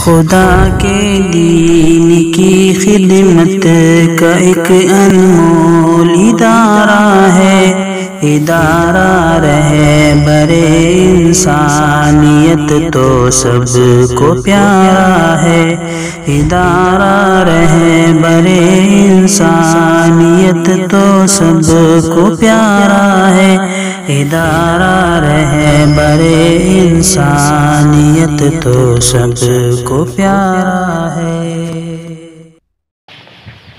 خدا کے دین کی خدمت کا ایک انمول ادارہ ہے، ادارہ رہبر انسانیت تو سب کو پیارا ہے، ادارہ رہبر انسانیت تو سب کو پیارا ہے، ادارہ رہبر انسانیت تو سب کو پیارا ہے۔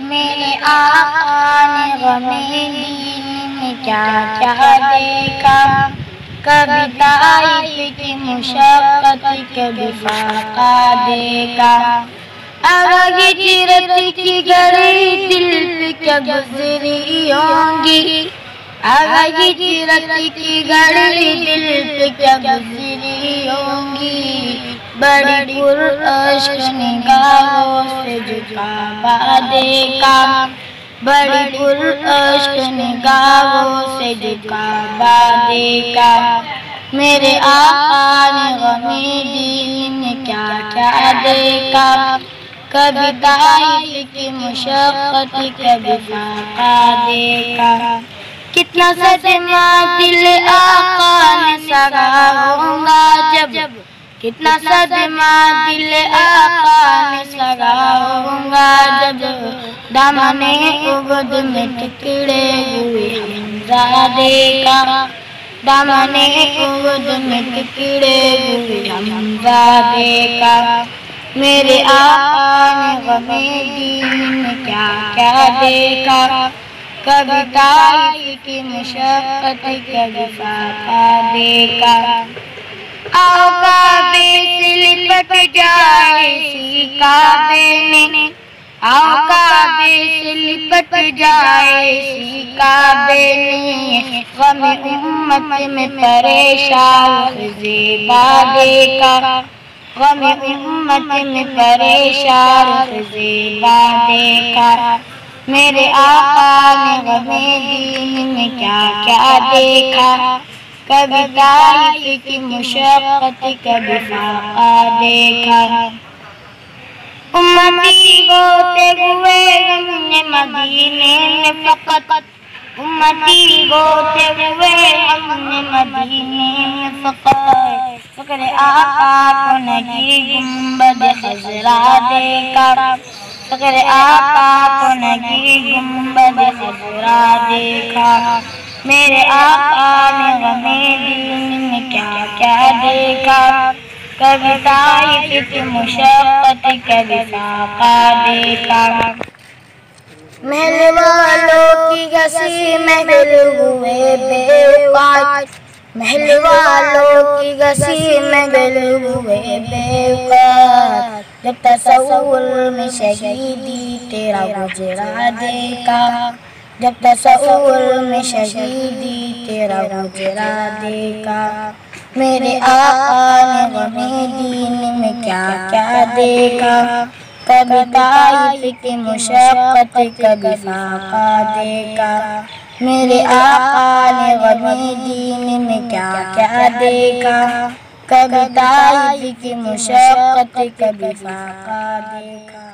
میرے آقا نے غم دین میں کیا کیا دیکھا، کبھی طائف کی مشقت کبھی فاقہ دیکھا، اگر ہجرت کی گھڑی دل پہ کیا گزری ہوں گی، اگر ہجرت کی گھڑی دل پہ کیا گزری ہوں گی، بڑی پرعشق نگاہوں سے جو کعبہ دیکھا، بڑی پرعشق نگاہوں سے جو کعبہ دیکھا، میرے آقا نے غم دین میں کیا کیا دیکھا، کبھی طائف کی مشقت کبھی فاقہ دیکھا، کتنا صدمہ دل آقا نے سہا ہوگا جب، کتنا صدمہ دل آقا نے سہا ہوگا جب، دامن احد میں ٹکڑے ہوئے حمزہ دیکھا، دامن احد میں ٹکڑے ہوئے حمزہ دیکھا، میرے آقا نے غم دین میں کیا کیا دیکھا، کبھی طائف کی مشقت کبھی فاقہ دیکھا، آؤ کعبے سے لپٹ جائے اسی کعبے نے، آؤ کعبے سے لپٹ جائے اسی کعبے نے، غم امت میں پریشان زیبا دیکھا، غم امت میں پریشان زیبا دیکھا، میرے آقا نے غم دین میں کیا کیا دیکھا، کبھی طائف کی مشقت کبھی فاقہ دیکھا، امتی ہوتے ہوئے غم مدینے میں فقط، امتی ہوتے ہوئے غم مدینے میں فقط، فقر آقا کو نہیں گنبد خضرا دیکھا، فقر آقا کو نہیں گنبد خضرا دیکھا، میرے آقا نے غم دین میں کیا کیا دیکھا، کبھی طائف کی مشقت کبھی فاقہ دیکھا، محل والوں کی گسی محل ہوئے بے اوقات، محل والوں کی گسی محل ہوئے بے اوقات، جب تصور میں شہیدی تیرا گزرا دیکھا، جب تصور میں شہیدی تیرا گزرا دیکھا، میرے آقا نے غم دین میں کیا کیا دیکھا، کبھی طائف کی مشقت کبھی فاقہ دیکھا، میرے آقا نے غم دین میں کیا کیا دیکھا، کبھی طائف کی مشقت کبھی فاقہ دیکھا۔